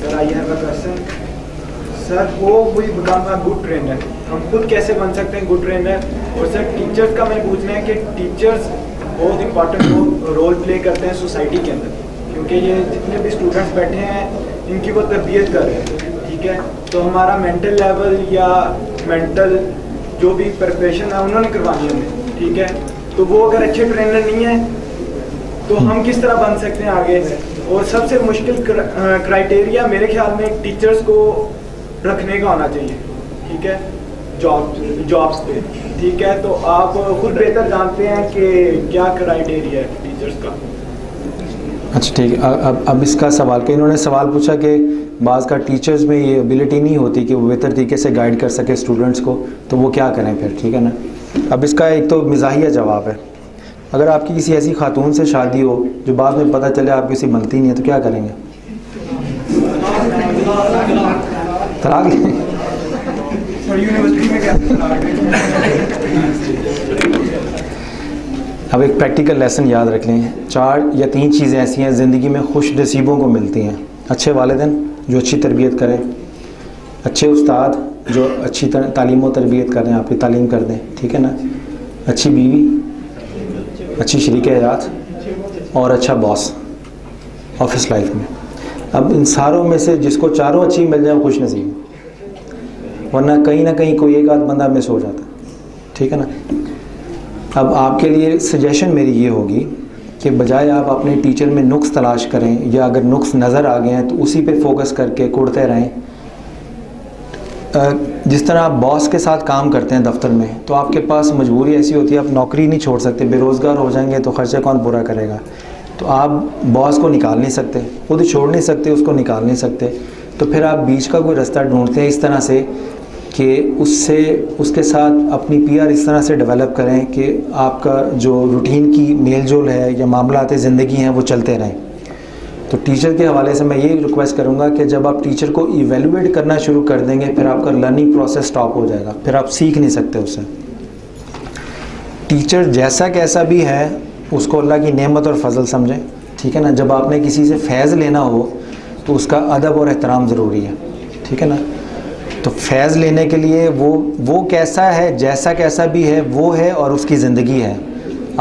Sir I have a question. Sir वो we become a good trainer, हम खुद कैसे बन सकते हैं गुड ट्रेनर? और सर टीचर्स का मैं पूछना है कि टीचर्स बहुत इंपॉर्टेंट रोल प्ले करते हैं सोसाइटी के अंदर, क्योंकि ये जितने भी स्टूडेंट्स बैठे हैं इनकी वो तरबियत कर रहे हैं, ठीक है? तो हमारा मेंटल लेवल या मेंटल जो भी प्रिपरेशन है उन्होंने करवानी है हमें, ठीक है? तो वो अगर अच्छे ट्रेनर नहीं है तो हम किस तरह बन सकते हैं आगे? और सबसे मुश्किल क्राइटेरिया मेरे ख्याल में टीचर्स को रखने का होना चाहिए, ठीक है? जॉब्स पे, ठीक है? तो आप खुद बेहतर जानते हैं कि क्या क्राइटेरिया है टीचर्स का। अच्छा ठीक है, अब इसका सवाल कि इन्होंने सवाल पूछा कि बाज़ का टीचर्स में ये एबिलिटी नहीं होती कि वो बेहतर तरीके से गाइड कर सके स्टूडेंट्स को, तो वो क्या करें फिर, ठीक है ना? अब इसका एक तो मिजाहिया जवाब है, अगर आपकी किसी ऐसी खातून से शादी हो जो बाद में पता चले आप किसी बनती नहीं है तो क्या करेंगे? तलाक लें? अब एक प्रैक्टिकल लेसन याद रख लें, 4 या 3 चीज़ें ऐसी हैं ज़िंदगी में खुश नसीबों को मिलती हैं। अच्छे वालिदैन जो अच्छी तरबियत करें, अच्छे उस्ताद जो अच्छी तालीम व तरबियत करें, आपकी तालीम कर दें, ठीक है ना? अच्छी बीवी, अच्छी शरीक हयात और अच्छा बॉस ऑफिस लाइफ में। अब इन सारों में से जिसको चारों अच्छी मिल जाए खुश नसीब, वरना कहीं ना कहीं कोई एक आध बंदा मिस हो जाता, ठीक है ना? अब आपके लिए सजेशन मेरी ये होगी कि बजाय आप अपने टीचर में नुक्स तलाश करें, या अगर नुक्स नज़र आ गए हैं तो उसी पे फोकस करके कुड़ते रहें। जिस तरह आप बॉस के साथ काम करते हैं दफ्तर में, तो आपके पास मजबूरी ऐसी होती है, आप नौकरी नहीं छोड़ सकते, बेरोज़गार हो जाएंगे तो ख़र्चा कौन पूरा करेगा? तो आप बॉस को निकाल नहीं सकते, खुद छोड़ नहीं सकते, उसको निकाल नहीं सकते, तो फिर आप बीच का कोई रास्ता ढूंढते हैं इस तरह से कि उसके साथ अपनी पीआर इस तरह से डेवलप करें कि आपका जो रूटीन की मेल जोल है या मामलात ज़िंदगी हैं वो चलते रहें। तो टीचर के हवाले से मैं ये रिक्वेस्ट करूँगा कि जब आप टीचर को इवेलुएट करना शुरू कर देंगे फिर आपका लर्निंग प्रोसेस स्टॉप हो जाएगा, फिर आप सीख नहीं सकते उससे। टीचर जैसा कैसा भी है उसको अल्लाह की नेमत और फजल समझें, ठीक है ना? जब आपने किसी से फैज़ लेना हो तो उसका अदब और एहतराम ज़रूरी है, ठीक है ना? तो फैज़ लेने के लिए वो कैसा है, जैसा कैसा भी है वो है और उसकी ज़िंदगी है।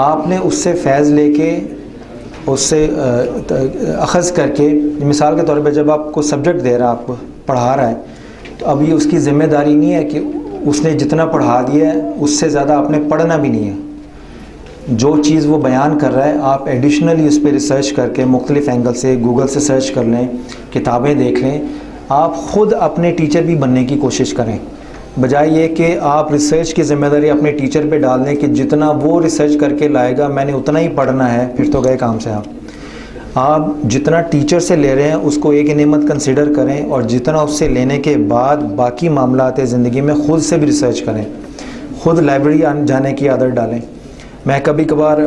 आपने उससे फैज़ लेके उससे अख़ज़ करके, मिसाल के तौर पे जब आपको सब्जेक्ट दे रहा है, आपको पढ़ा रहा है, तो अब ये उसकी ज़िम्मेदारी नहीं है कि उसने जितना पढ़ा दिया है उससे ज़्यादा आपने पढ़ना भी नहीं है। जो चीज़ वो बयान कर रहा है आप एडिशनली उस पर रिसर्च करके मुख्तलिफ़ एंगल से गूगल से सर्च कर लें, किताबें देख लें, आप ख़ुद अपने टीचर भी बनने की कोशिश करें, बजाय ये कि आप रिसर्च की ज़िम्मेदारी अपने टीचर पे डाल दें कि जितना वो रिसर्च करके लाएगा मैंने उतना ही पढ़ना है, फिर तो गए काम से। आप जितना टीचर से ले रहे हैं उसको एक नेमत कंसिडर करें और जितना उससे लेने के बाद बाकी मामलात ज़िंदगी में ख़ुद से भी रिसर्च करें, ख़ुद लाइब्रेरी जाने की आदत डालें। मैं कभी कभार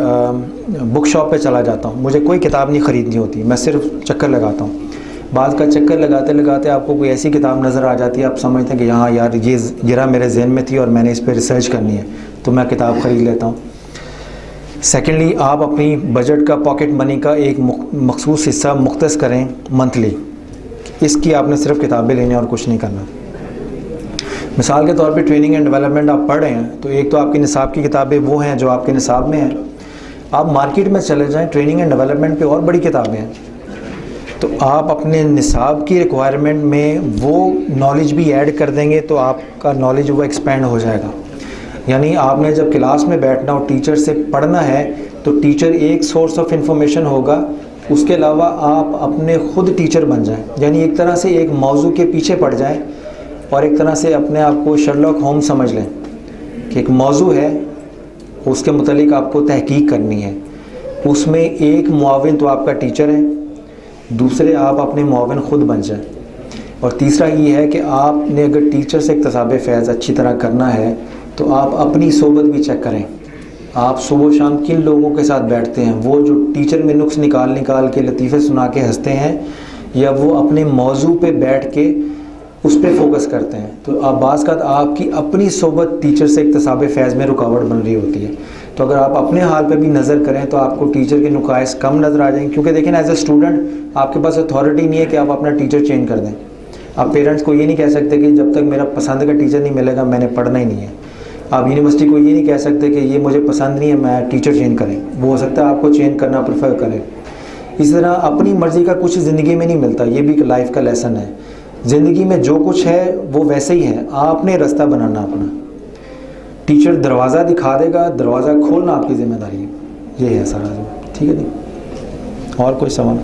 बुक शॉप पे चला जाता हूँ, मुझे कोई किताब नहीं ख़रीदनी होती, मैं सिर्फ चक्कर लगाता हूँ। बाद का चक्कर लगाते लगाते आपको कोई ऐसी किताब नज़र आ जाती है, आप समझते हैं कि हाँ यार ये ज़रा मेरे जहन में थी और मैंने इस पर रिसर्च करनी है, तो मैं किताब ख़रीद लेता हूँ। सेकेंडली, आप अपनी बजट का, पॉकेट मनी का एक मखसूस हिस्सा मुख्तस करें मंथली, इसकी आपने सिर्फ किताबें लेनी और कुछ नहीं करना। मिसाल के तौर पे ट्रेनिंग एंड डेवलपमेंट आप पढ़ रहे हैं तो एक तो आपकी निसाब की किताबें वो हैं जो आपके निसाब में हैं, आप मार्केट में चले जाएं, ट्रेनिंग एंड डेवलपमेंट पे और बड़ी किताबें हैं, तो आप अपने निसाब की रिक्वायरमेंट में वो नॉलेज भी ऐड कर देंगे तो आपका नॉलेज वो एक्सपेंड हो जाएगा। यानी आपने जब क्लास में बैठना और टीचर से पढ़ना है तो टीचर एक सोर्स ऑफ इंफॉर्मेशन होगा, उसके अलावा आप अपने ख़ुद टीचर बन जाएं, यानी एक तरह से एक मौजू के पीछे पड़ जाएं और एक तरह से अपने आप को शर्लॉक होम्स समझ लें कि एक मौजू है उसके मुतालिक आपको तहकीक करनी है, उसमें एक मुआविन तो आपका टीचर है, दूसरे आप अपने मुआविन ख़ुद बन जाएं, और तीसरा ये है कि आपने अगर टीचर से इक्तसाब फ़ैज़ अच्छी तरह करना है तो आप अपनी सोबत भी चेक करें। आप सुबह शाम किन लोगों के साथ बैठते हैं, वो जो टीचर में नुक्स निकाल के लतीफ़े सुना के हंसते हैं, या वो अपने मौजू पे बैठ के उस पर फोकस करते हैं। तो आप बाज़ का आपकी अपनी सोबत टीचर से इक्तसाब फ़ैज़ में रुकावट बन रही होती है। तो अगर आप अपने हाल पे भी नज़र करें तो आपको टीचर के नुकाइस कम नज़र आ जाएंगे, क्योंकि देखिए ना, एज ए स्टूडेंट आपके पास अथॉरिटी नहीं है कि आप अपना टीचर चेंज कर दें। आप पेरेंट्स को ये नहीं कह सकते कि जब तक मेरा पसंद का टीचर नहीं मिलेगा मैंने पढ़ना ही नहीं है। आप यूनिवर्सिटी को ये नहीं कह सकते कि ये मुझे पसंद नहीं है, मैं टीचर चेंज करें। वो हो सकता है आपको चेंज करना प्रेफर करें। इस तरह अपनी मर्ज़ी का कुछ ज़िंदगी में नहीं मिलता, ये भी एक लाइफ का लेसन है। ज़िंदगी में जो कुछ है वो वैसे ही है, आपने रास्ता बनाना अपना। टीचर दरवाज़ा दिखा देगा, दरवाज़ा खोलना आपकी ज़िम्मेदारी है। ये है सारा। ठीक है जी, और कोई सवाल?